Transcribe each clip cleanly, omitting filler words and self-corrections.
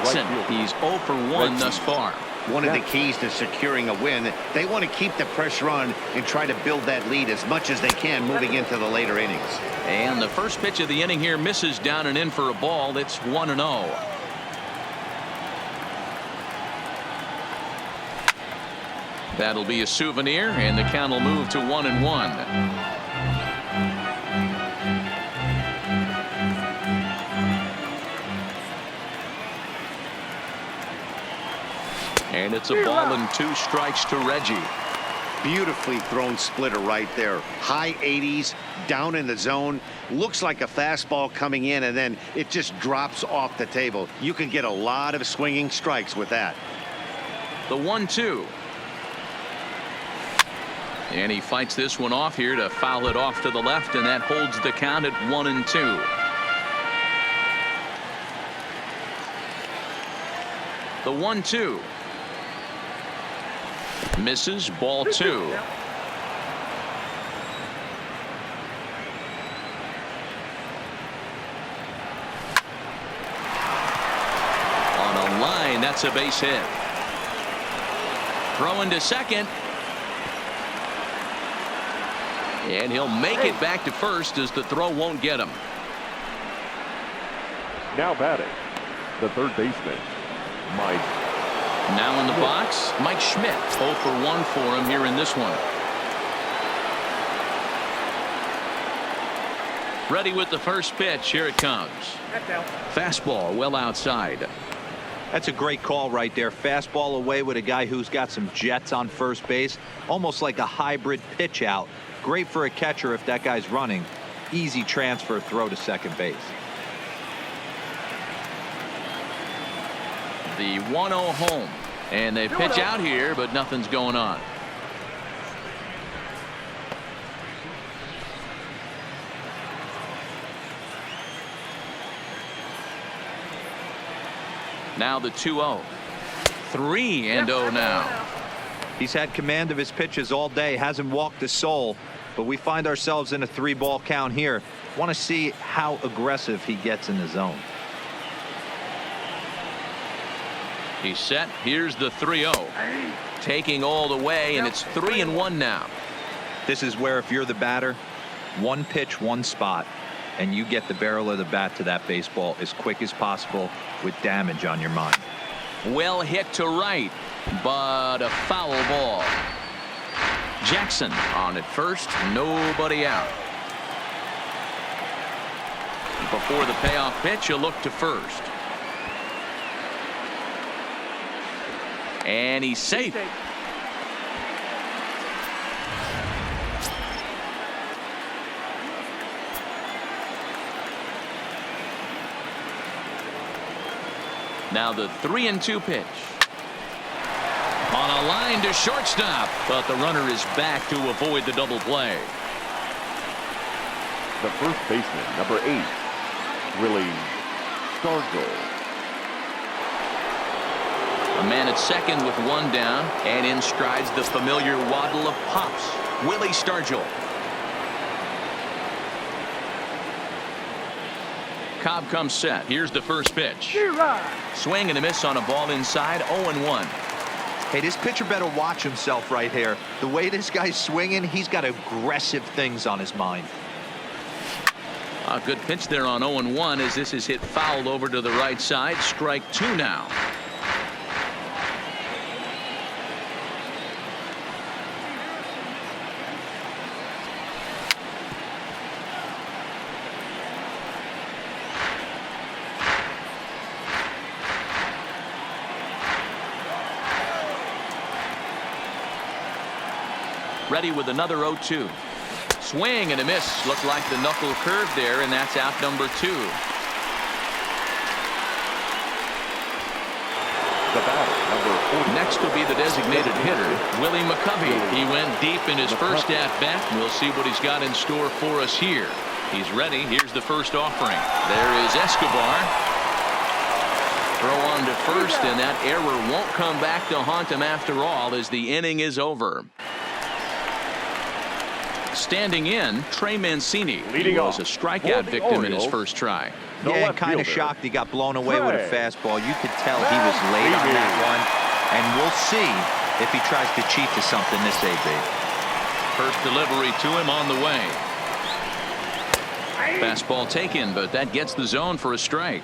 Jackson. He's 0 for 1 thus far. One of the keys to securing a win, they want to keep the pressure on and try to build that lead as much as they can moving into the later innings. And the first pitch of the inning here misses down and in for a ball. It's 1-0. That'll be a souvenir, and the count will move to 1-1. And it's a ball and 2 strikes to Reggie. Beautifully thrown splitter right there. High 80s, down in the zone. Looks like a fastball coming in, and then it just drops off the table. You can get a lot of swinging strikes with that. The 1-2. And he fights this one off here to foul it off to the left, and that holds the count at 1-2. The 1-2. Misses, ball 2. On a line, that's a base hit. Throwing to second. And he'll make it back to first as the throw won't get him. Now batting, the third baseman, Mike. Now in the box, Mike Schmidt. 0 for 1 for him here in this one. Ready with the first pitch. Here it comes. Fastball well outside. That's a great call right there. Fastball away with a guy who's got some jets on first base. Almost like a hybrid pitch out. Great for a catcher if that guy's running. Easy transfer throw to second base. The 1-0 home. And they pitch out here, but nothing's going on. Now the 2-0. 3-0 now. He's had command of his pitches all day. Hasn't walked a soul. But we find ourselves in a 3-ball count here. Want to see how aggressive he gets in the zone. He's set. Here's the 3-0. Taking all the way, and it's 3-1 now. This is where if you're the batter, one pitch, one spot, and you get the barrel of the bat to that baseball as quick as possible with damage on your mind. Well hit to right, but a foul ball. Jackson on at first, nobody out. Before the payoff pitch, a look to first. And he's safe. Now the 3-2 pitch. On a line to shortstop, but the runner is back to avoid the double play. The first baseman, number 8, Willie Stargell. A man at second with 1 down, and in strides the familiar waddle of pops, Willie Stargell. Cobb comes set. Here's the first pitch. Swing and a miss on a ball inside. 0-1. Hey, this pitcher better watch himself right here. The way this guy's swinging, he's got aggressive things on his mind. A good pitch there on 0-1 as this is hit foul over to the right side. Strike 2 now. Ready with another 0-2. Swing and a miss. Looked like the knuckle curve there, and that's out number 2. The batter, number 40. Next will be the designated hitter, Willie McCovey. He went deep in his first at-bat. We'll see what he's got in store for us here. He's ready. Here's the first offering. There is Escobar. Throw on to first, and that error won't come back to haunt him after all as the inning is over. Standing in, Trey Mancini. He was a strikeout victim in his first try. The Yeah, left kind of fielder. shocked he got blown away with a Trey. fastball. You could tell he was late on that one. And we'll see if he tries to cheat to something this AB. First delivery to him on the way. Fastball taken, but that gets the zone for a strike.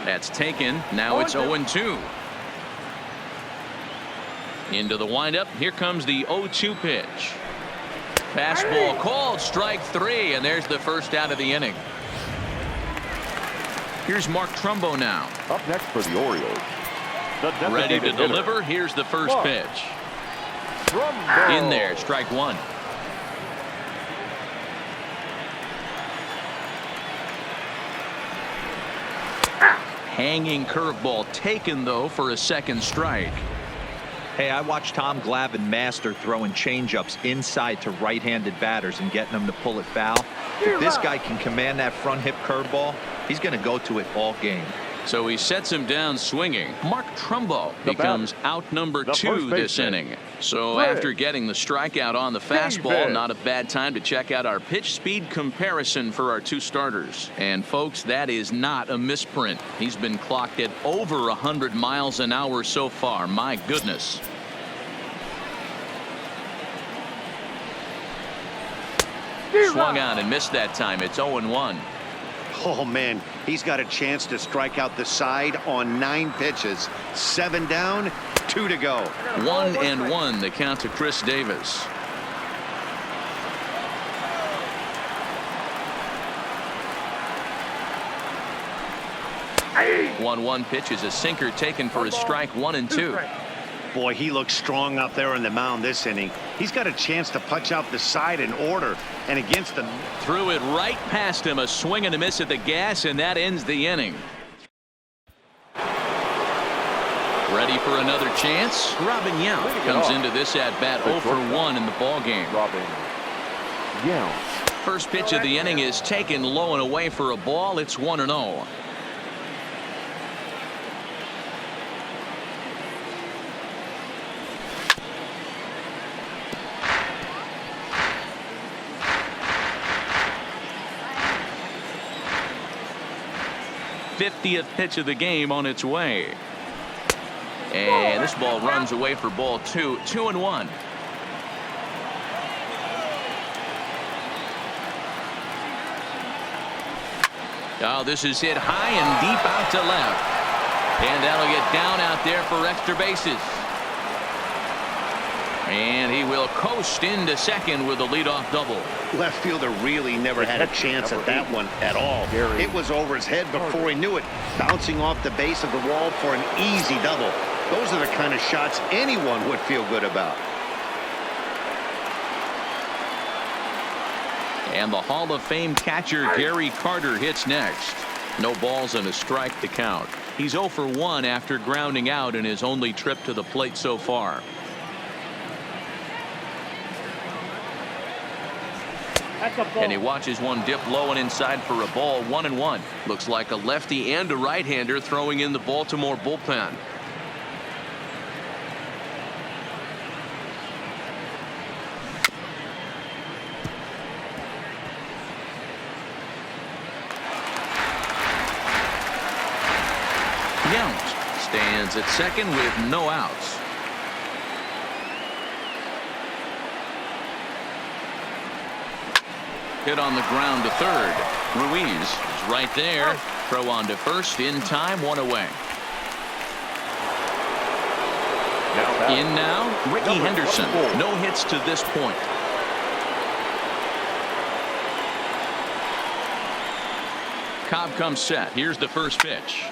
That's taken. Now it's 0-2. Into the windup. Here comes the 0-2 pitch. Fastball called, strike 3, and there's the first out of the inning. Here's Mark Trumbo now. Up next for the Orioles. The Ready to designated hitter, deliver. Here's the first Mark pitch. Trumbo. In there, strike 1. Hanging curveball taken, though, for a second strike. Hey, I watched Tom Glavine master throwing changeups inside to right-handed batters and getting them to pull it foul. If this guy can command that front hip curveball, he's going to go to it all game. So he sets him down swinging. Mark Trumbo becomes out number 2 this inning. So after getting the strikeout on the fastball, not a bad time to check out our pitch speed comparison for our 2 starters. And folks, that is not a misprint. He's been clocked at over 100 miles an hour so far. My goodness. Swung on and missed that time. It's 0-1. Oh, man, he's got a chance to strike out the side on 9 pitches. 7 down, 2 to go. 1-1 the count to Chris Davis. One pitch is a sinker taken for a strike. 1-2. Boy, he looks strong up there on the mound this inning. He's got a chance to punch out the side in order, and against the... Threw it right past him. A swing and a miss at the gas, and that ends the inning. Ready for another chance? Robin Yount comes into this at bat 0 for 1 in the ball game. Robin Yount. First pitch of the inning is taken low and away for a ball. It's 1-0. '50th pitch of the game on its way. And this ball runs away for ball 2. 2-1. Oh, this is hit high and deep out to left. And that'll get down out there for extra bases. And he will coast into second with a leadoff double. Left fielder really never had a chance at that one at all. It was over his head before he knew it, bouncing off the base of the wall for an easy double. Those are the kind of shots anyone would feel good about. And the Hall of Fame catcher Gary Carter hits next. No balls and a strike to count. He's 0 for 1 after grounding out in his only trip to the plate so far. And he watches one dip low and inside for a ball. 1-1. Looks like a lefty and a right-hander throwing in the Baltimore bullpen. Yount stands at second with no outs. Hit on the ground to third. Ruiz is right there. Throw on to first in time. 1 away. In now, Ricky Henderson. No hits to this point. Cobb comes set. Here's the first pitch.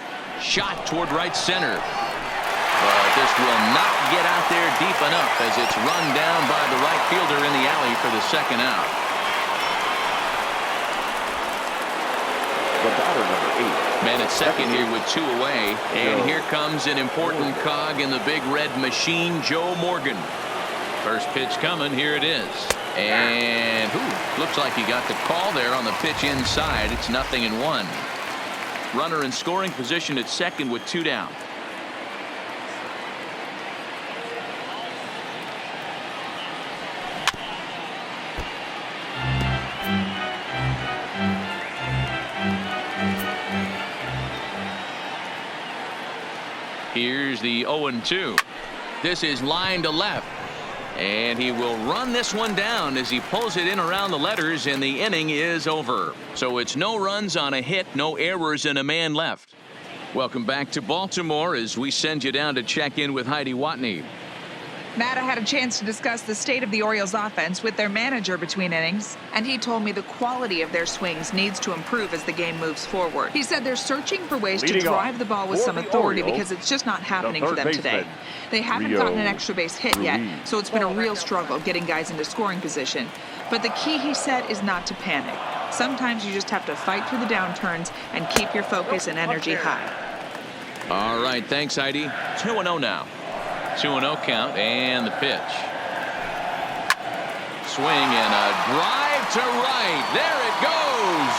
Shot toward right center. But this will not get out there deep enough as it's run down by the right fielder in the alley for the second out. The batter, number 8. Man at second here with 2 away. And here comes an important cog in the big red machine, Joe Morgan. First pitch coming. Here it is. And looks like he got the call there on the pitch inside. It's 0-1. Runner in scoring position at second with 2 down. Here's the 0-2. This is line to left. And he will run this one down as he pulls it in around the letters, and the inning is over. So it's no runs on a hit, no errors, and a man left. Welcome back to Baltimore as we send you down to check in with Heidi Watney. Matt, I had a chance to discuss the state of the Orioles offense with their manager between innings, and he told me the quality of their swings needs to improve as the game moves forward. He said they're searching for ways to drive the ball with some authority because it's just not happening for them today. They haven't gotten an extra base hit yet, so it's been a real struggle getting guys into scoring position. But the key, he said, is not to panic. Sometimes you just have to fight through the downturns and keep your focus and energy high. All right, thanks, Heidi. 2-0 now. 2-0 count, and the pitch. Swing and a drive to right. There it goes.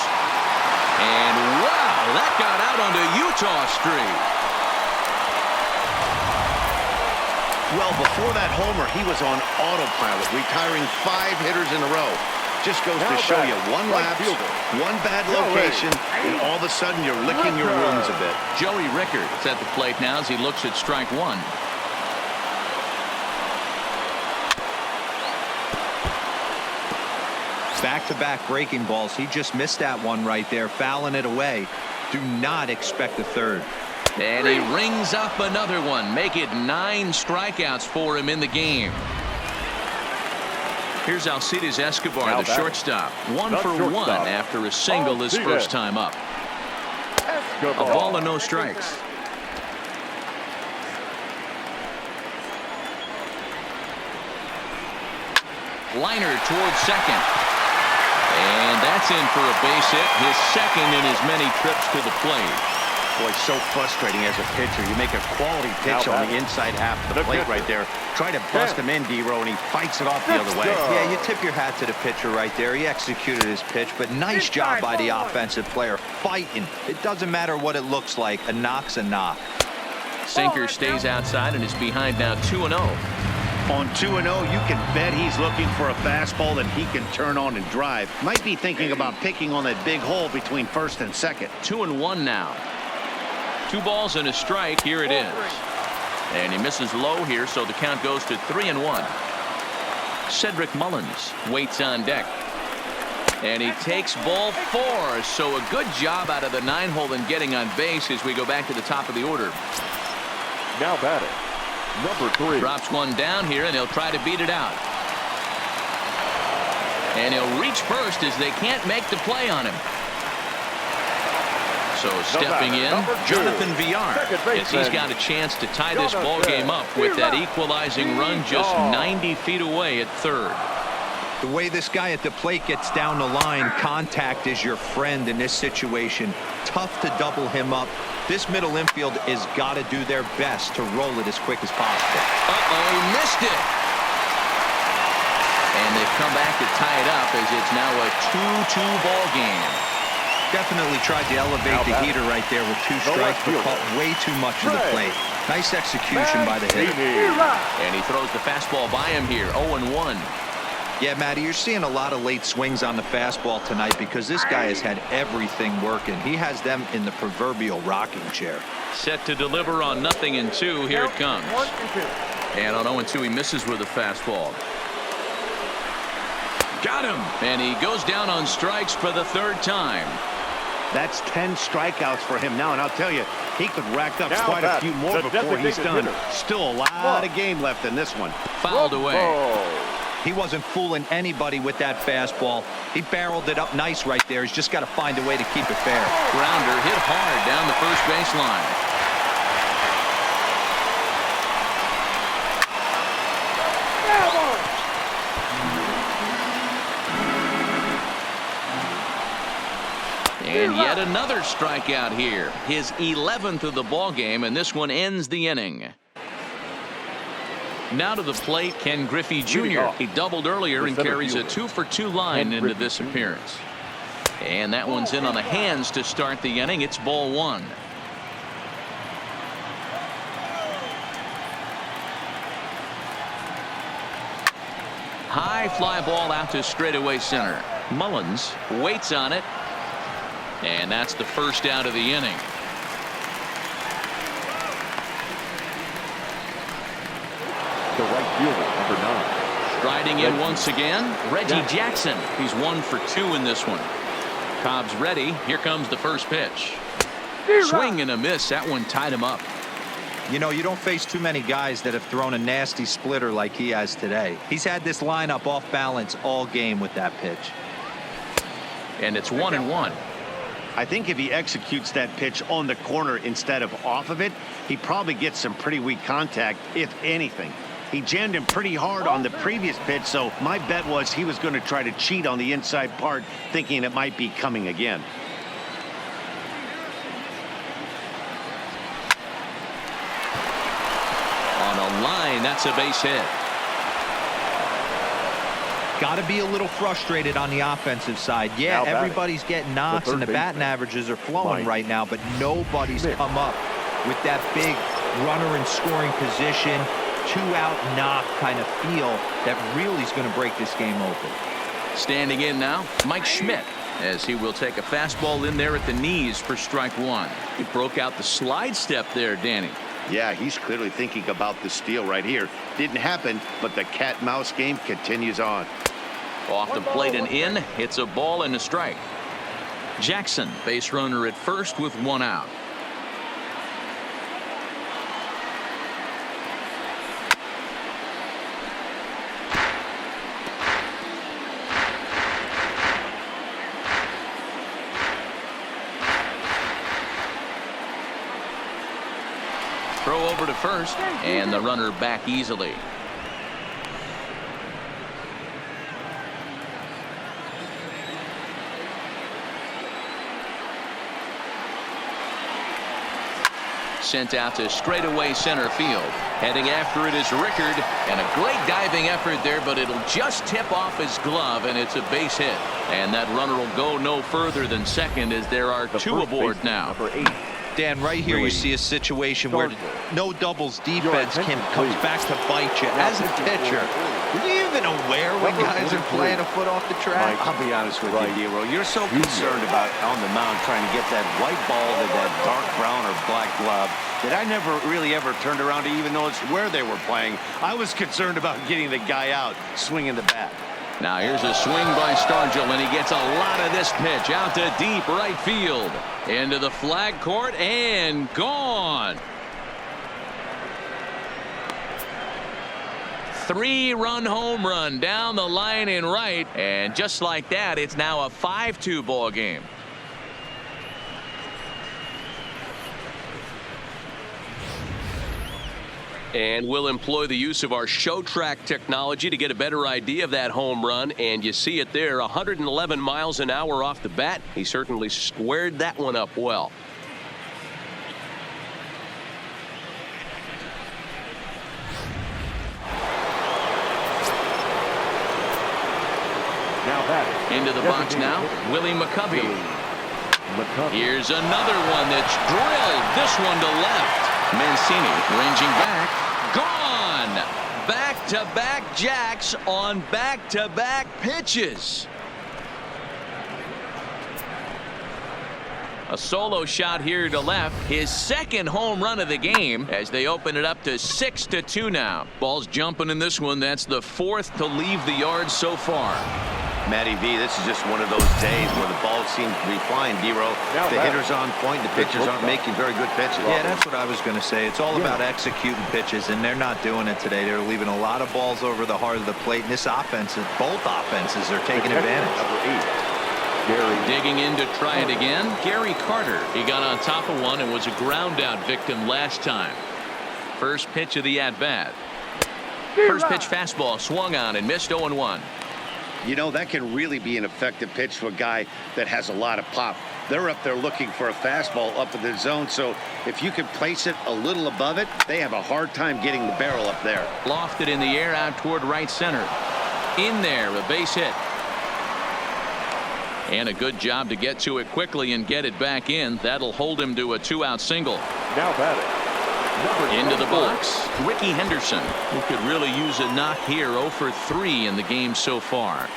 And wow, that got out onto Utah Street. Well, before that homer, he was on autopilot, retiring 5 hitters in a row. Just goes to show you, one lapse, one bad location, and all of a sudden you're licking your wounds a bit. Joey Rickards at the plate now as he looks at strike one. Back-to-back breaking balls. He just missed that one right there, fouling it away. Do not expect a third. And he rings up another one. Make it 9 strikeouts for him in the game. Here's Alcides Escobar, the shortstop. 1 for 1 after a single his first time up. A ball and no strikes. Liner towards second. And that's in for a base hit, his second in as many trips to the plate. Boy, so frustrating as a pitcher. You make a quality pitch on the inside half of the plate right there. Try to bust him in, D-Row, and he fights it off the other way. Yeah, you tip your hat to the pitcher right there. He executed his pitch, but nice job by the offensive player fighting. It doesn't matter what it looks like. A knock's a knock. Sinker stays outside and is behind now 2-0. On 2-0, you can bet he's looking for a fastball that he can turn on and drive. Might be thinking about picking on that big hole between first and second. 2-1 now. 2 balls and a strike. Here it is. And he misses low here, so the count goes to 3-1. Cedric Mullins waits on deck. And he takes ball 4. So a good job out of the 9-hole in getting on base as we go back to the top of the order. Now batting, number 3. Drops one down here, and he'll try to beat it out. And he'll reach first as they can't make the play on him. So stepping in, Jonathan Villar, as he's got a chance to tie this ball game up with that equalizing run just 90 feet away at third. The way this guy at the plate gets down the line, contact is your friend in this situation. Tough to double him up. This middle infield has got to do their best to roll it as quick as possible. Uh-oh, he missed it. And they've come back to tie it up as it's now a 2-2 ball game. Definitely tried to elevate the heater right there with 2 strikes, but caught way too much of the plate. Nice execution by the hitter. And he throws the fastball by him here, 0-1. Yeah, Matty, you're seeing a lot of late swings on the fastball tonight because this guy has had everything working. He has them in the proverbial rocking chair. Set to deliver on 0-2. Here it comes. And on 0-2, he misses with a fastball. Got him. And he goes down on strikes for the 3rd time. That's 10 strikeouts for him now, and I'll tell you, he could rack up quite a few more before he's done. Still a lot of game left in this one. Fouled away. He wasn't fooling anybody with that fastball. He barreled it up nice right there. He's just got to find a way to keep it fair. Grounder hit hard down the first baseline. And yet another strikeout here. His 11th of the ball game, and this one ends the inning. Now to the plate, Ken Griffey Jr. He doubled earlier and carries a 2-for-2 line into this appearance. And that one's in on the hands to start the inning. It's ball 1. High fly ball out to straightaway center. Mullins waits on it. And that's the first out of the inning. fielder, number 9. Striding in once again, Reggie Jackson. He's 1 for 2 in this one. Cobb's ready. Here comes the first pitch. Swing and a miss. That one tied him up. You know, you don't face too many guys that have thrown a nasty splitter like he has today. He's had this lineup off balance all game with that pitch. And it's 1-1. I think if he executes that pitch on the corner instead of off of it, he probably gets some pretty weak contact, if anything. He jammed him pretty hard on the previous pitch, so my bet was he was going to try to cheat on the inside part, thinking it might be coming again. On a line, that's a base hit. Got to be a little frustrated on the offensive side. Yeah, everybody's getting knocks and the batting averages are flowing right now, but nobody's come up with that big runner in scoring position, 2-out knock kind of feel that really is going to break this game open. Standing in now, Mike Schmidt, as he will take a fastball in there at the knees for strike 1. He broke out the slide step there, Danny. Yeah, he's clearly thinking about the steal right here. Didn't happen, but the cat-mouse game continues on. Off the plate and in. It's a ball and a strike. Jackson, base runner at first with 1 out. Throw over to first, and the runner back easily. Sent out to straightaway center field. Heading after it is Rickard, and a great diving effort there, but it'll just tip off his glove, and it's a base hit. And that runner will go no further than second, as there are 2 aboard now. Number 8. Dan, right here you see a situation where no doubles defense comes back to bite you. As a pitcher, were you even aware when guys are playing a foot off the track? I'll be honest with you, Dero. You're so concerned about on the mound trying to get that white ball to that dark brown or black glove that I never really ever turned around to even notice where they were playing. I was concerned about getting the guy out swinging the bat. Now here's a swing by Stargell, and he gets a lot of this pitch out to deep right field. Into the flag court and gone. 3-run home run down the line in right, and just like that, it's now a 5-2 ball game. And we'll employ the use of our show track technology to get a better idea of that home run. And you see it there, 111 miles an hour off the bat. He certainly squared that one up well. Into the box now, Willie McCovey. Here's another one that's drilled. This one to left. Mancini ranging back. Gone. Back-to-back jacks on back-to-back pitches. A solo shot here to left. His second home run of the game as they open it up to 6-2 now. Ball's jumping in this one. That's the 4th to leave the yard so far. Matty V, this is just one of those days where the ball seems to be flying, Dero. The hitter's on point, the pitchers aren't making very good pitches. Yeah, that's what I was going to say. It's all about executing pitches, and they're not doing it today. They're leaving a lot of balls over the heart of the plate, and this offense, both offenses are taking advantage. Digging in to try it again, Gary Carter. He got on top of one and was a ground out victim last time. First pitch of the at-bat. First pitch fastball swung on and missed 0-1. You know, that can really be an effective pitch to a guy that has a lot of pop. They're up there looking for a fastball up in the zone, so if you can place it a little above it, they have a hard time getting the barrel up there. Lofted in the air out toward right center. In there, a base hit. And a good job to get to it quickly and get it back in. That'll hold him to a 2-out single. Now batting. Into the box, Ricky Henderson, who could really use a knock here. 0 for 3 in the game so far.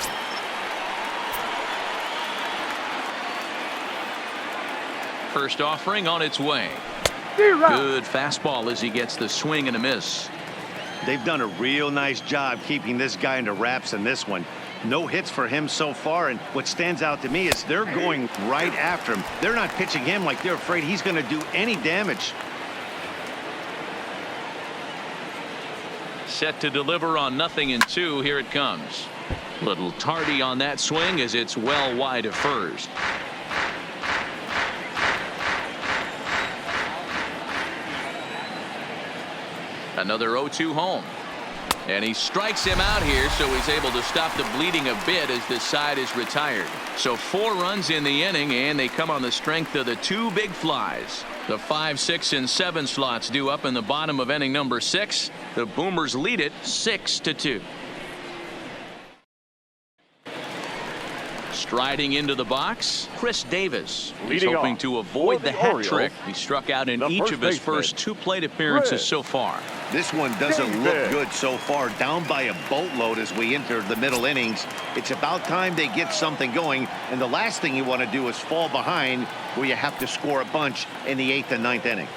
First offering on its way. Good fastball as he gets the swing and a miss. They've done a real nice job keeping this guy into wraps in this one. No hits for him so far, and what stands out to me is they're going right after him. They're not pitching him like they're afraid he's going to do any damage. Set to deliver on 0-2. Here it comes. Little tardy on that swing as it's well wide of first. Another 0-2 home. And he strikes him out here, so he's able to stop the bleeding a bit as this side is retired. So 4 runs in the inning, and they come on the strength of the 2 big flies. The 5, 6, and 7 slots due up in the bottom of inning number 6. The Boomers lead it 6-2. Striding into the box, Chris Davis. He's Leading hoping off to avoid for the the hat Orioles, trick. He struck out in the each of his baseman, first 2 plate appearances Chris so far. This one doesn't look Davis. good so far, down by a boatload as we enter the middle innings. It's about time they get something going, and the last thing you want to do is fall behind where you have to score a bunch in the 8th and 9th inning.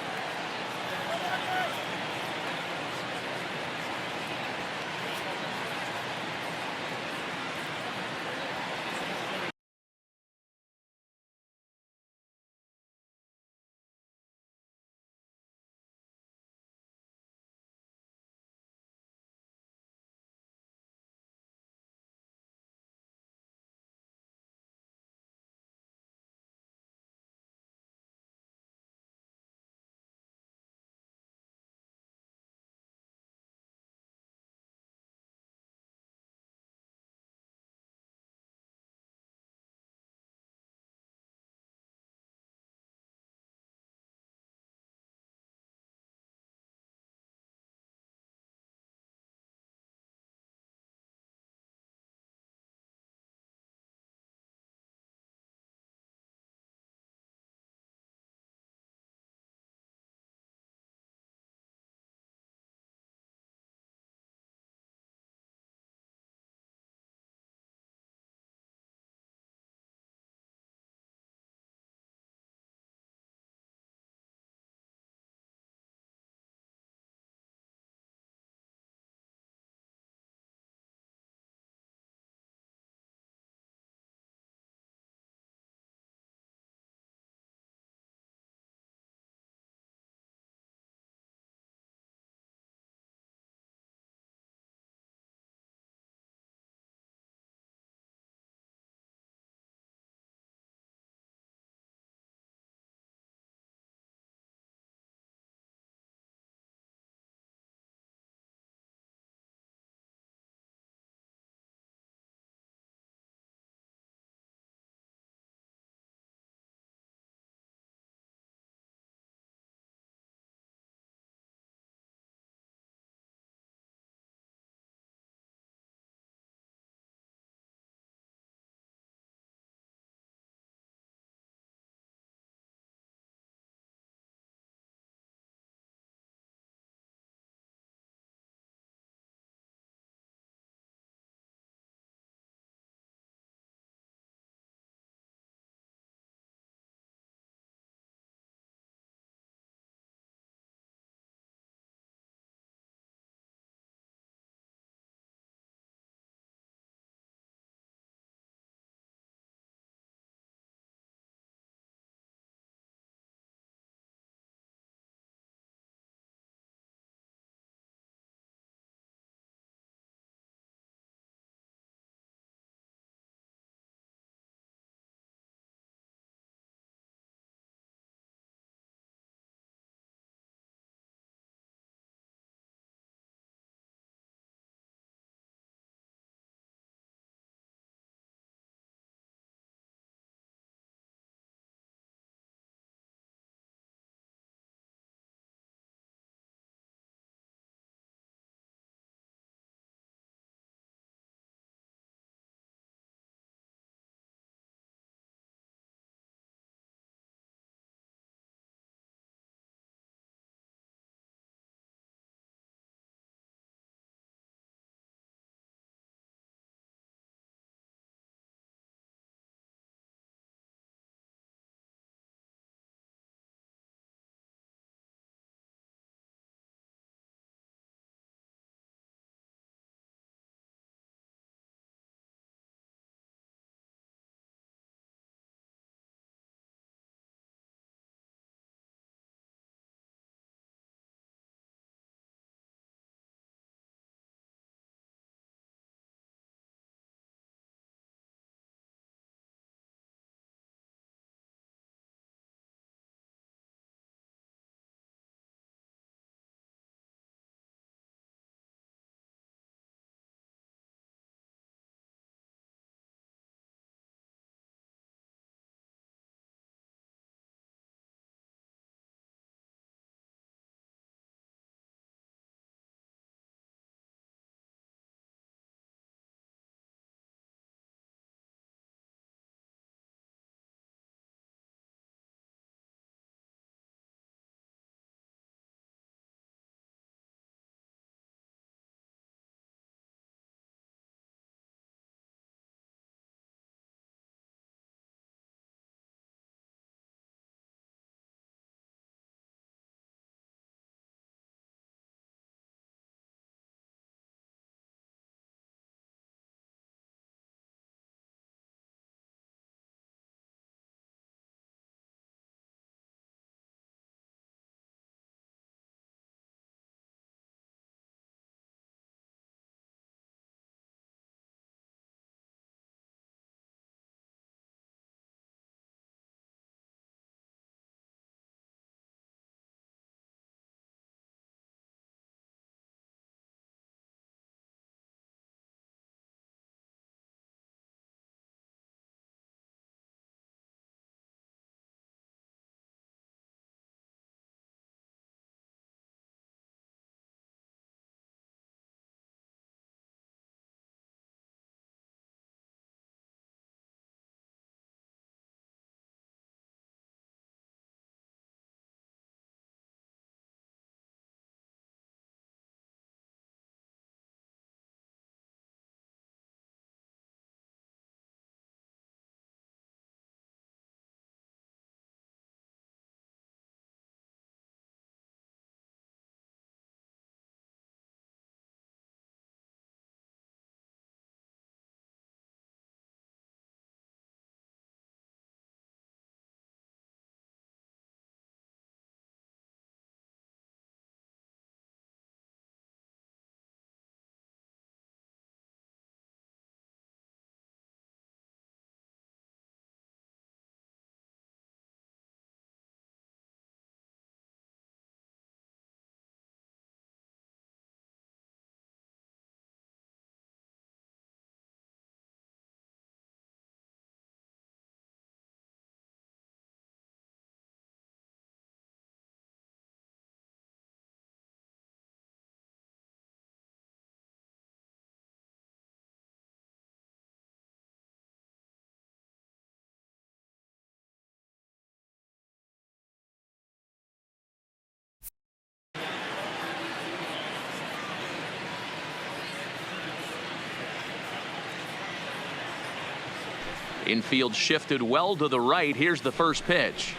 Infield shifted well to the right. Here's the first pitch.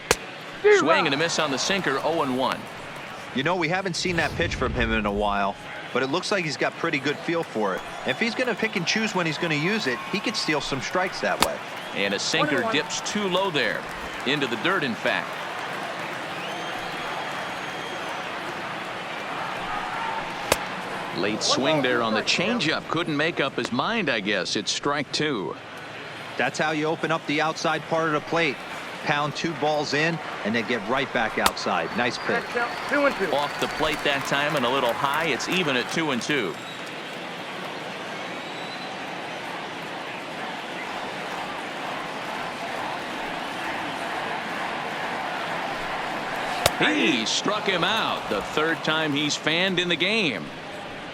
Swing and a miss on the sinker. 0-1. You know, we haven't seen that pitch from him in a while, but it looks like he's got pretty good feel for it. If he's going to pick and choose when he's going to use it, he could steal some strikes that way. And a sinker dips too low there. Into the dirt, in fact. Late swing there on the changeup. Couldn't make up his mind, I guess. It's strike 2. That's how you open up the outside part of the plate. Pound 2 balls in and then get right back outside. Nice pitch. Off the plate that time and a little high. It's even at 2-2. He struck him out. The third time he's fanned in the game.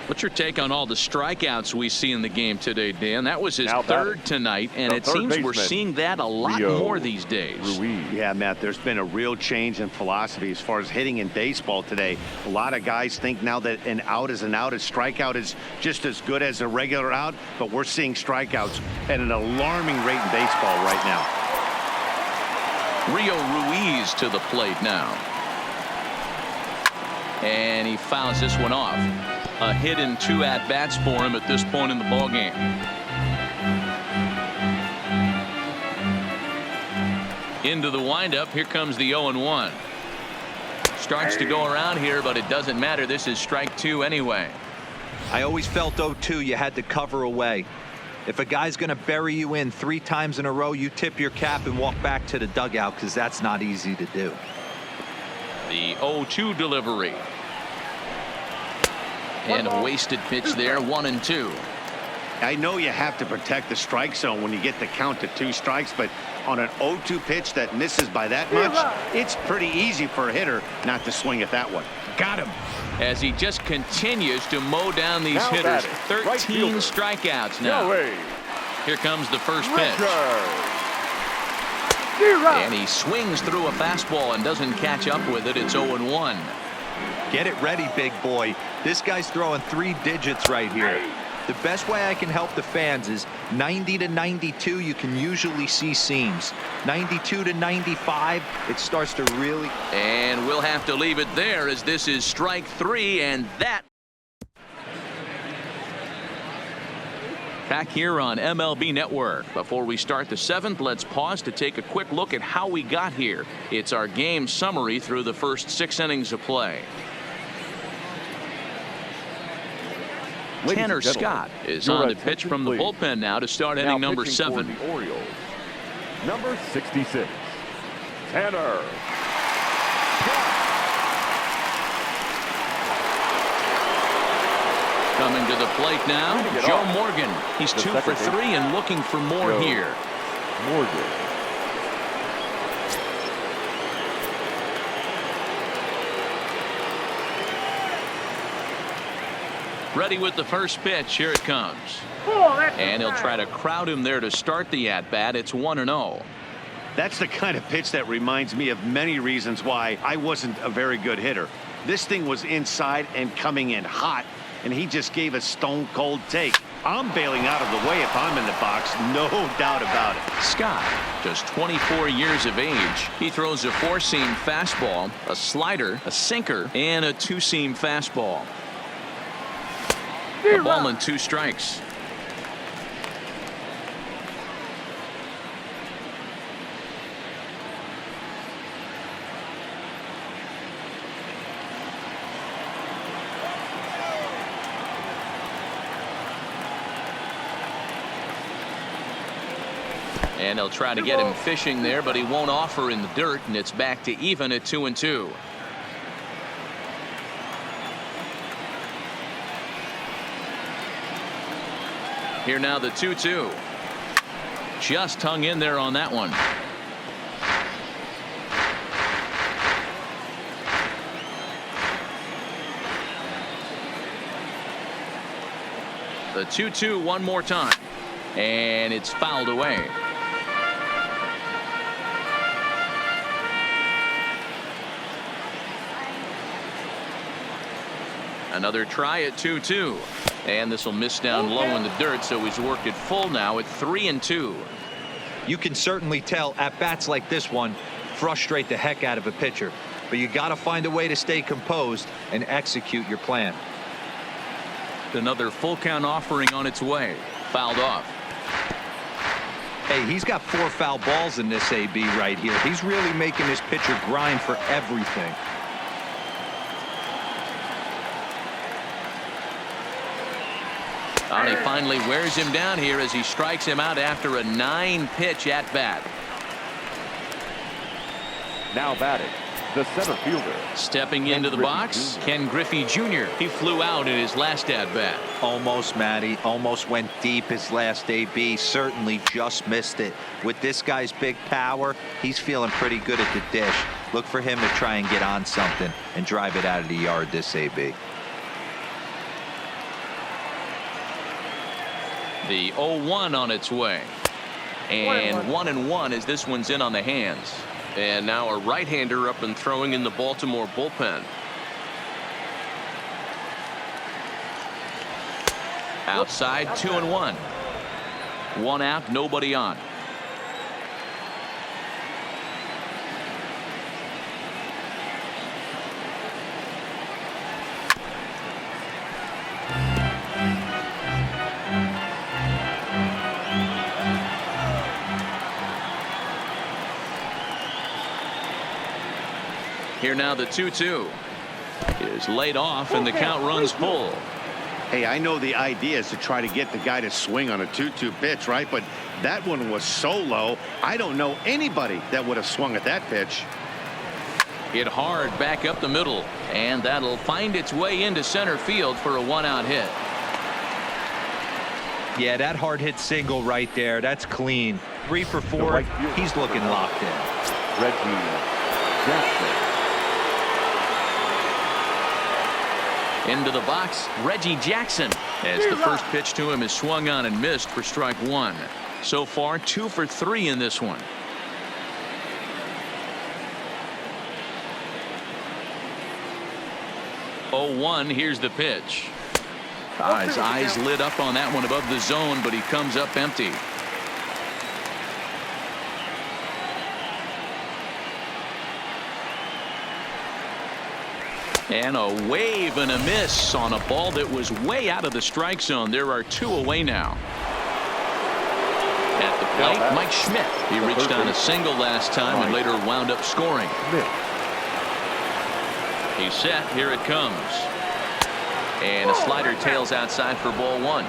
What's your take on all the strikeouts we see in the game today, Dan? That was his third tonight, and it seems we're seeing that a lot more these days. Yeah, Matt, there's been a real change in philosophy as far as hitting in baseball today. A lot of guys think now that an out is an out. A strikeout is just as good as a regular out, but we're seeing strikeouts at an alarming rate in baseball right now. Rio Ruiz to the plate now. And he fouls this one off. A hit and 2 at-bats for him at this point in the ballgame. Into the windup. Here comes the 0-1. Starts to go around here, but it doesn't matter. This is strike 2 anyway. I always felt 0-2 you had to cover away. If a guy's going to bury you in 3 times in a row, you tip your cap and walk back to the dugout, because that's not easy to do. The 0-2 delivery. And a wasted pitch there. 1-2. I know you have to protect the strike zone when you get the count to 2 strikes, but on an 0-2 pitch that misses by that much, it's pretty easy for a hitter not to swing at that one. Got him. As he just continues to mow down these hitters. 13 strikeouts now. Here comes the first pitch. And he swings through a fastball and doesn't catch up with it. It's 0-1. Get it ready, big boy. This guy's throwing 3 digits right here. The best way I can help the fans is 90 to 92. You can usually see seams. 92 to 95. It starts to really. And we'll have to leave it there, as this is strike 3, and that. Back here on MLB Network. Before we start the 7th, let's pause to take a quick look at how we got here. It's our game summary through the first 6 innings of play. Tanner Scott is on the pitch from the bullpen now to start inning number 7. The Orioles, number 66, Tanner. Coming to the plate now, Joe Morgan. He's 2 for 3 and looking for more here. Morgan. Ready with the first pitch. Here it comes. And he'll try to crowd him there to start the at-bat. It's 1-0. That's the kind of pitch that reminds me of many reasons why I wasn't a very good hitter. This thing was inside and coming in hot, and he just gave a stone-cold take. I'm bailing out of the way if I'm in the box, no doubt about it. Scott, just 24 years of age. He throws a 4-seam fastball, a slider, a sinker, and a 2-seam fastball. A ball and 2 strikes. And they'll try to get him fishing there, but he won't offer in the dirt, and it's back to even at 2-2. Here now the 2-2. Just hung in there on that one. The 2-2 one more time. And it's fouled away. Another try at 2-2. And this will miss down low in the dirt, so he's worked it full now at 3-2. You can certainly tell at bats like this one frustrate the heck out of a pitcher, but you got to find a way to stay composed and execute your plan. Another full count offering on its way. Fouled off. Hey, he's got 4 foul balls in this AB right here. He's really making this pitcher grind for everything. And he finally wears him down here as he strikes him out after a 9-pitch at bat. Now batting, the center fielder. Stepping into the box, Ken Griffey Jr. He flew out in his last at bat. Almost, Matty. Almost went deep his last AB. Certainly just missed it. With this guy's big power, he's feeling pretty good at the dish. Look for him to try and get on something and drive it out of the yard this AB. The 0-1 on its way. And 1-1 as this one's in on the hands. And now a right-hander up and throwing in the Baltimore bullpen. Outside, 2-1. 1 out, nobody on. Here now the 2-2 is laid off and the count runs full. Hey, I know the idea is to try to get the guy to swing on a 2-2 pitch, right? But that one was so low. I don't know anybody that would have swung at that pitch. Hit hard back up the middle, and that'll find its way into center field for a 1-out hit. Yeah, that hard hit single right there. That's clean. 3 for 4. He's looking locked in. Reggie Jackson. Into the box, Reggie Jackson, as the first pitch to him is swung on and missed for strike 1. So far 2 for 3 in this one. Oh, 1, here's the pitch. His eyes lit up on that one above the zone, but he comes up empty. And a wave and a miss on a ball that was way out of the strike zone. There are 2 away now. At the plate, Mike Schmidt. He reached on a single last time and later wound up scoring. He's set. Here it comes. And a slider tails outside for ball 1.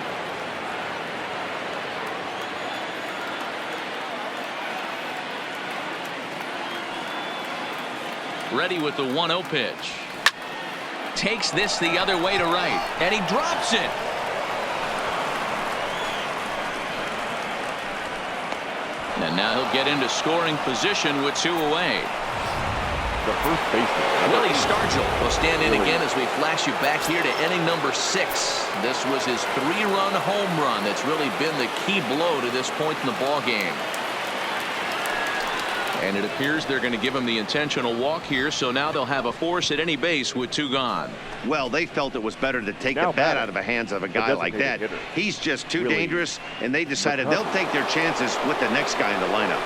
Ready with the 1-0 pitch. Takes this the other way to right, and he drops it. And now he'll get into scoring position with 2 away. The first baseman, Willie Stargell will stand in again as we flash you back here to inning number 6. This was his 3-run home run that's really been the key blow to this point in the ball game. And it appears they're going to give him the intentional walk here, so now they'll have a force at any base with 2 gone. Well, they felt it was better to take the bat out of the hands of a guy like that. He's just too dangerous, and they decided they'll take their chances with the next guy in the lineup.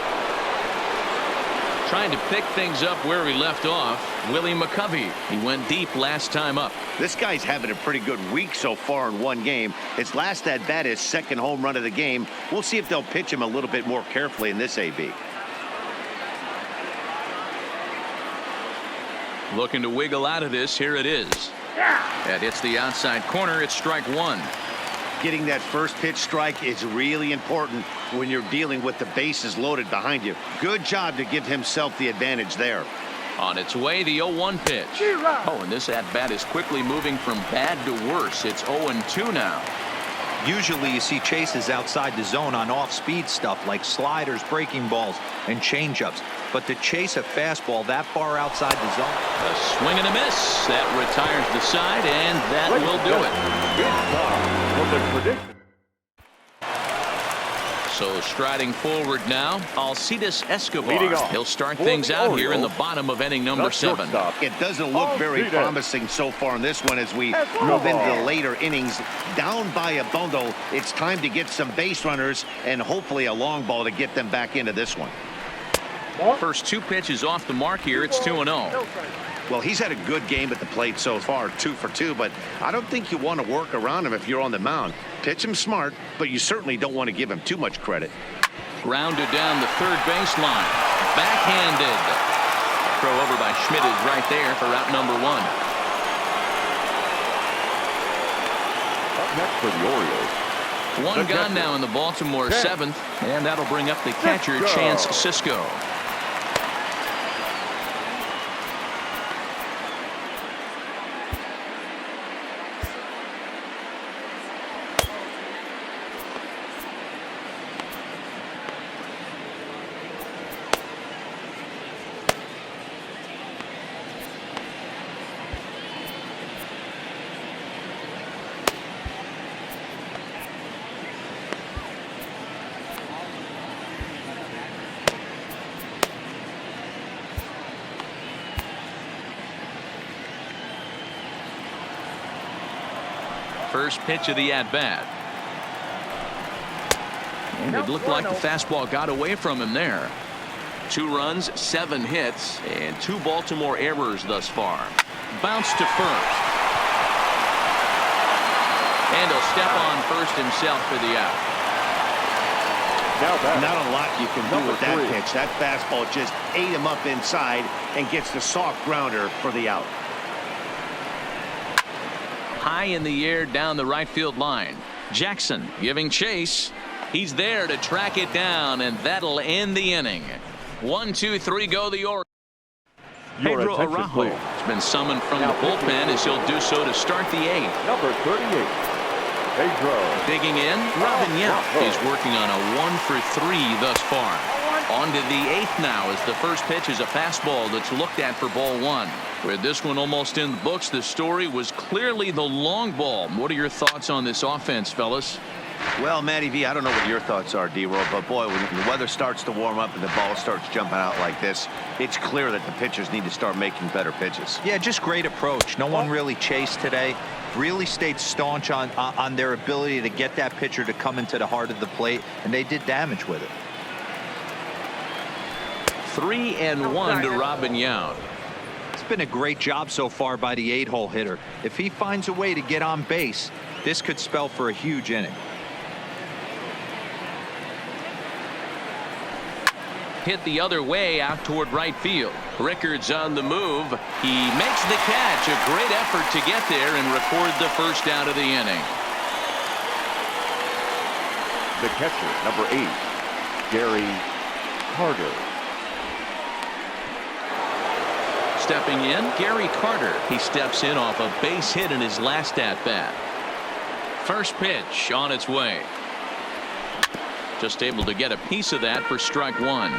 Trying to pick things up where we left off, Willie McCovey. He went deep last time up. This guy's having a pretty good week so far in one game. His last at bat is second home run of the game. We'll see if they'll pitch him a little bit more carefully in this AB. Looking to wiggle out of this. Here it is. That hits the outside corner. It's strike 1. Getting that first pitch strike is really important when you're dealing with the bases loaded behind you. Good job to give himself the advantage there. On its way, the 0-1 pitch. Oh, and this at bat is quickly moving from bad to worse. It's 0-2 now. Usually you see chases outside the zone on off-speed stuff like sliders, breaking balls, and changeups. But to chase a fastball that far outside the zone. A swing and a miss. That retires the side, and that will do it. So striding forward now, Alcides Leading Escobar. off He'll start for things the out here in the Orioles, bottom of inning number the 7. shortstop, It doesn't look very Alcides. promising so far in this one as we move into the later innings. Down by a bundle, it's time to get some base runners and hopefully a long ball to get them back into this one. First 2 pitches off the mark here. It's 2-0. Well, he's had a good game at the plate so far, 2 for 2, but I don't think you want to work around him if you're on the mound. Pitch him smart, but you certainly don't want to give him too much credit. Grounded down the third baseline. Backhanded. Throw over by Schmidt is right there for out number 1. Up next for the Orioles. One gone now in the Baltimore 7th, and that'll bring up the catcher, Chance Sisco. First pitch of the at-bat. And it looked like the fastball got away from him there. 2 runs, 7 hits, and 2 Baltimore errors thus far. Bounce to first. And he'll step on first himself for the out. Not a lot you can do with that pitch. That fastball just ate him up inside and gets the soft grounder for the out. High in the air down the right field line. Jackson giving chase. He's there to track it down, and that'll end the inning. 1, 2, 3 go the Orioles. Pedro Araujo has been summoned from the bullpen as he'll do so to start the 8th. Number 38, Pedro. Digging in, Robin Yount. He's working on a 1 for 3 thus far. On to the 8th now as the first pitch is a fastball that's looked at for ball 1. With this one almost in the books, the story was clearly the long ball. What are your thoughts on this offense, fellas? Well, Matty V, I don't know what your thoughts are, D-Roll, but boy, when the weather starts to warm up and the ball starts jumping out like this, it's clear that the pitchers need to start making better pitches. Yeah, just great approach. No one really chased today. Really stayed staunch on their ability to get that pitcher to come into the heart of the plate, and they did damage with it. 3-1 to Robin Yount. It's been a great job so far by the 8-hole hitter. If he finds a way to get on base, this could spell for a huge inning. Hit the other way out toward right field. Rickards on the move. He makes the catch. A great effort to get there and record the first out of the inning. The catcher, number 8, Gary Carter. Stepping in, Gary Carter. He steps in off a base hit in his last at-bat. First pitch on its way. Just able to get a piece of that for strike 1.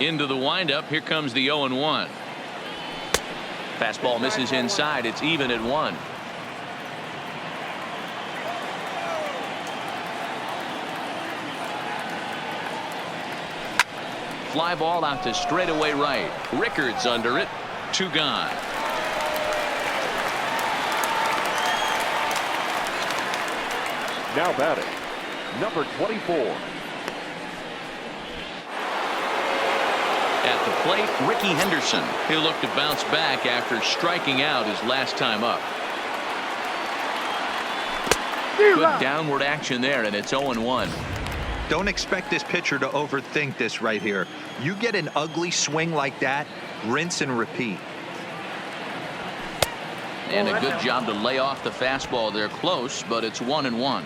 Into the windup. Here comes the 0-1. Fastball misses inside. It's even at 1. Fly ball out to straightaway right. Rickards under it. 2 gone. Now batting, number 24. At the plate, Ricky Henderson. He'll look to bounce back after striking out his last time up. Good downward action there, and it's 0-1. Don't expect this pitcher to overthink this right here. You get an ugly swing like that, rinse and repeat. And a good job to lay off the fastball there close, but it's 1-1.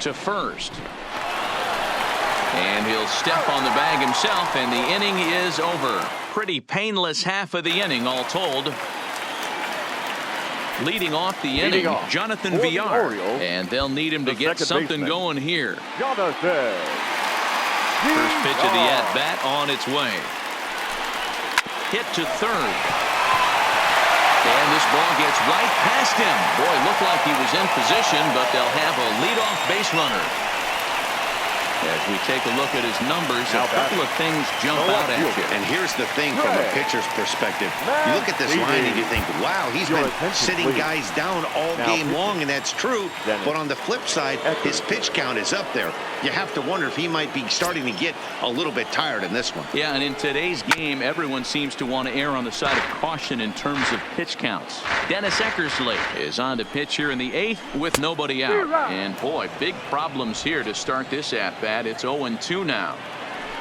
To first. And he'll step on the bag himself, and the inning is over. Pretty painless half of the inning, all told. Leading off the inning, Jonathan Villar. And they'll need him to get something going here. Jonathan. First pitch of the at-bat on its way. Hit to third. And this ball gets right past him. Boy, looked like he was in position, but they'll have a leadoff base runner. As we take a look at his numbers, a couple of things jump out at you. And here's the thing from a pitcher's perspective. You look at this line and you think, wow, he's been sitting guys down all game long, and that's true. But on the flip side, his pitch count is up there. You have to wonder if he might be starting to get a little bit tired in this one. Yeah, and in today's game, everyone seems to want to err on the side of caution in terms of pitch counts. Dennis Eckersley is on to pitch here in the 8th with nobody out. And boy, big problems here to start this at-bat. It's 0-2 now.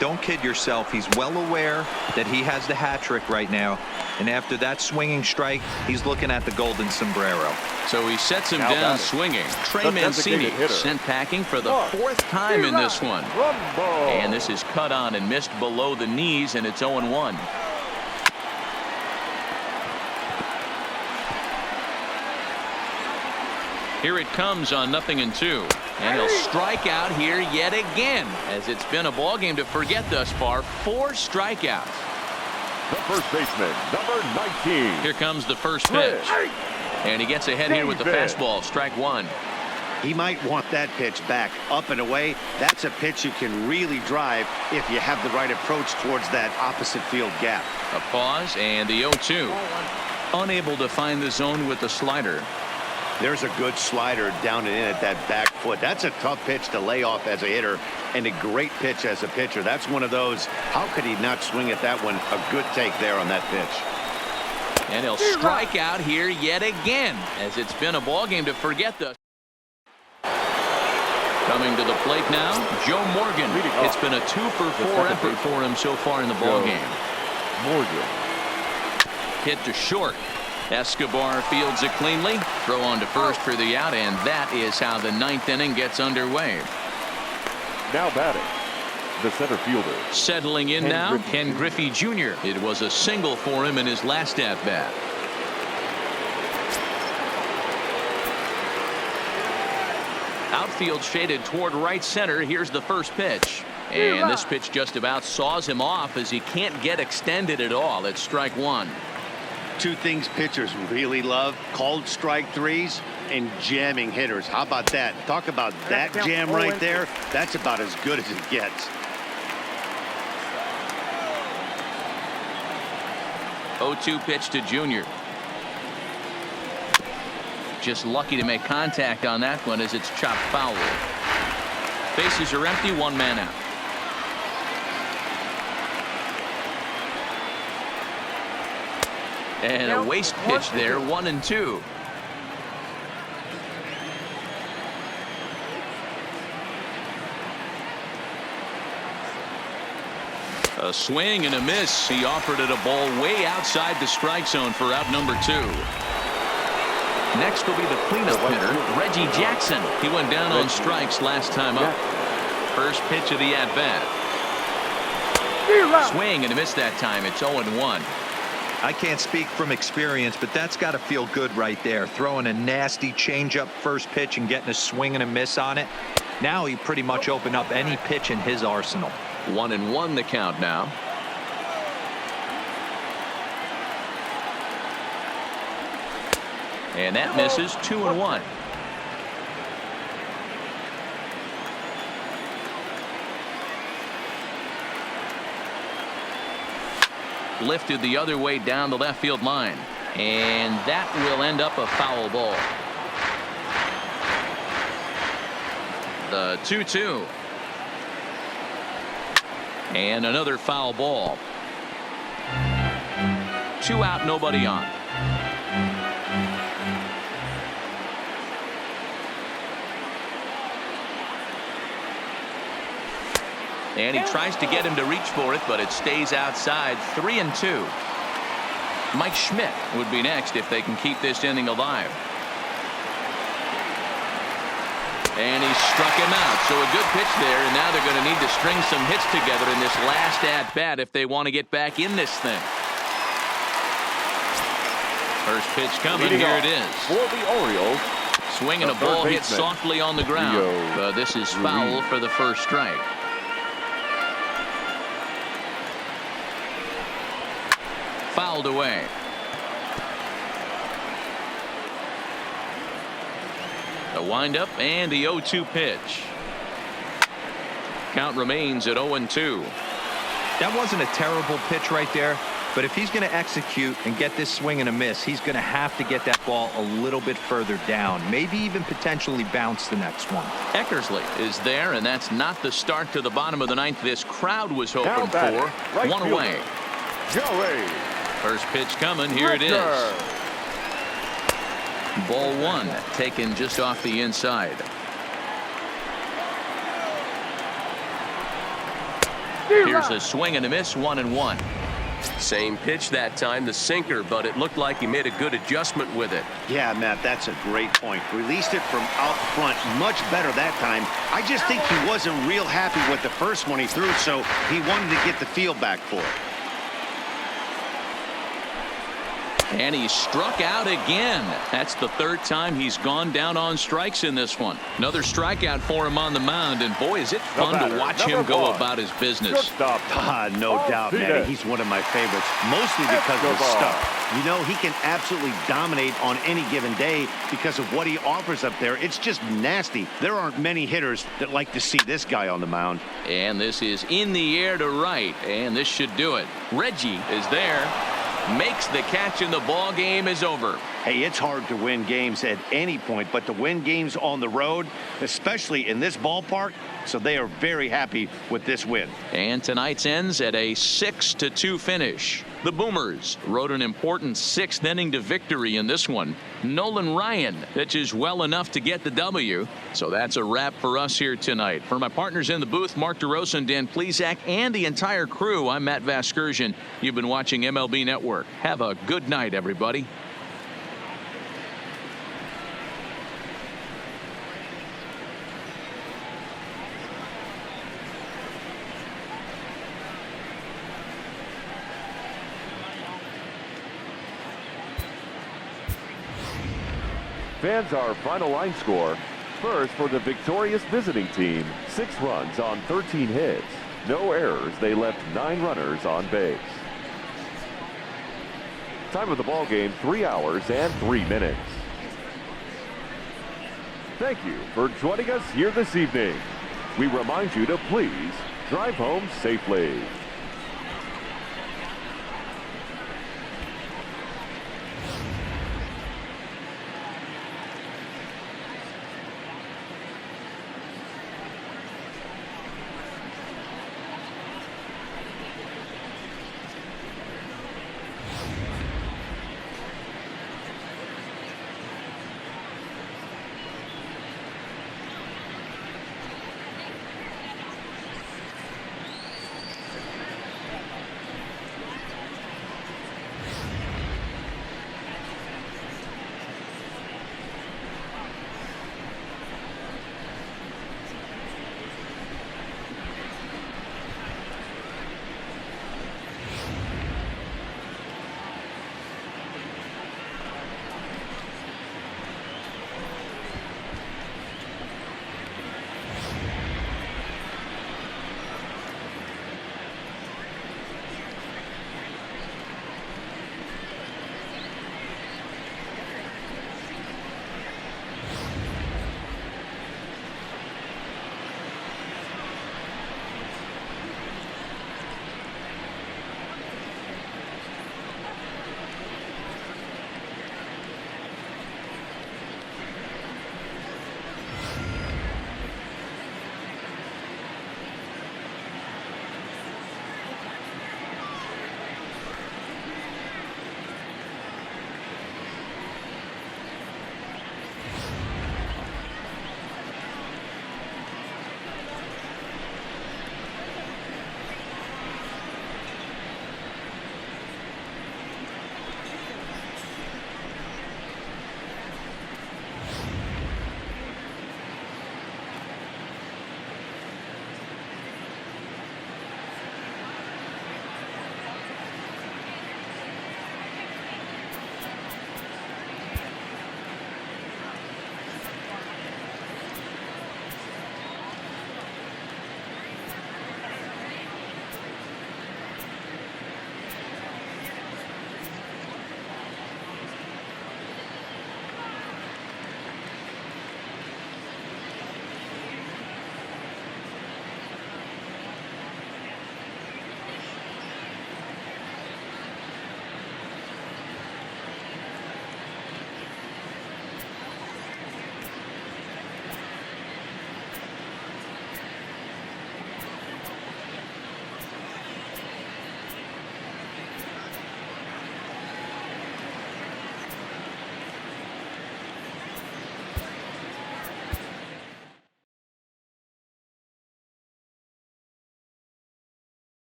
Don't kid yourself. He's well aware that he has the hat trick right now. And after that swinging strike, he's looking at the golden sombrero. So he sets him down swinging. Trey Mancini sent packing for the 4th time in this one. And this is cut on and missed below the knees, and it's 0-1. Here it comes on 0-2. And he'll strike out here yet again, as it's been a ball game to forget thus far. 4 strikeouts. The first baseman, number 19. Here comes the first pitch. And he gets ahead here with the fastball. Strike 1. He might want that pitch back, up and away. That's a pitch you can really drive if you have the right approach towards that opposite field gap. A pause and the 0-2. Unable to find the zone with the slider. There's a good slider down and in at that back foot. That's a tough pitch to lay off as a hitter, and a great pitch as a pitcher. That's one of those, how could he not swing at that one? A good take there on that pitch. And he'll strike out here yet again, as it's been a ball game to forget the. Coming to the plate now, Joe Morgan. It's been a 2-for-4 effort for him so far in the ball game. Morgan. Hit to short. Escobar fields it cleanly. Throw on to first for the out, and that is how the 9th inning gets underway. Now batting, the center fielder. Settling in now, Ken Griffey Jr. It was a single for him in his last at-bat. Outfield shaded toward right center. Here's the first pitch. And this pitch just about saws him off as he can't get extended at all. It's strike 1. 2 things pitchers really love: called strike threes and jamming hitters. How about that? Talk about that jam right there. That's about as good as it gets. 0-2 pitch to Junior. Just lucky to make contact on that one as it's chopped foul. Bases are empty, 1 man out. And a waste pitch there, 1-2. A swing and a miss. He offered it a ball way outside the strike zone for out number 2. Next will be the cleanup hitter, Reggie Jackson. He went down on strikes last time up. First pitch of the at-bat. Swing and a miss that time. It's 0-1. I can't speak from experience, but that's got to feel good right there. Throwing a nasty changeup first pitch and getting a swing and a miss on it. Now he pretty much opened up any pitch in his arsenal. 1-1 the count now. And that misses. 2-1. Lifted the other way down the left field line, and that will end up a foul ball. The 2-2. And another foul ball. 2 out, nobody on. And he tries to get him to reach for it, but it stays outside. 3-2. Mike Schmidt would be next if they can keep this inning alive. And he struck him out. So a good pitch there, and now they're going to need to string some hits together in this last at-bat if they want to get back in this thing. First pitch coming. Here it is. For the Orioles. Swinging a ball hit softly on the ground. This is foul for the first fouled away. The windup and the 0-2 pitch. Count remains at 0-2. That wasn't a terrible pitch right there, but if he's going to execute and get this swing and a miss, he's going to have to get that ball a little bit further down, maybe even potentially bounce the next one. Eckersley is there, and that's not the start to the bottom of the ninth this crowd was hoping Now for. batting, right One fielder, away. Joey. First pitch coming. Here it is. Ball one, taken just off the inside. Here's a swing and a miss, 1-1. Same pitch that time, the sinker, but it looked like he made a good adjustment with it. Yeah, Matt, that's a great point. Released it from out front much better that time. I just think he wasn't real happy with the first one he threw, so he wanted to get the feel back for it. And he struck out again. That's the third time he's gone down on strikes in this one. Another strikeout for him on the mound, and boy, is it fun to watch him go about his business. No doubt, man. He's one of my favorites, mostly because of his stuff. You know, he can absolutely dominate on any given day because of what he offers up there. It's just nasty. There aren't many hitters that like to see this guy on the mound. And this is in the air to right, and this should do it. Reggie is there. Makes the catch, and the ball game is over. Hey, it's hard to win games at any point, but to win games on the road, especially in this ballpark, so they are very happy with this win. And tonight's ends at a 6-2 finish. The Boomers rode an important 6th inning to victory in this one. Nolan Ryan pitches well enough to get the W. So that's a wrap for us here tonight. For my partners in the booth, Mark DeRosa and Dan Plesac, and the entire crew, I'm Matt Vasgersian. You've been watching MLB Network. Have a good night, everybody. Fans, our final line score. First, for the victorious visiting team, 6 runs on 13 hits. No errors. They left 9 runners on base. Time of the ball game, 3 hours and 3 minutes. Thank you for joining us here this evening. We remind you to please drive home safely.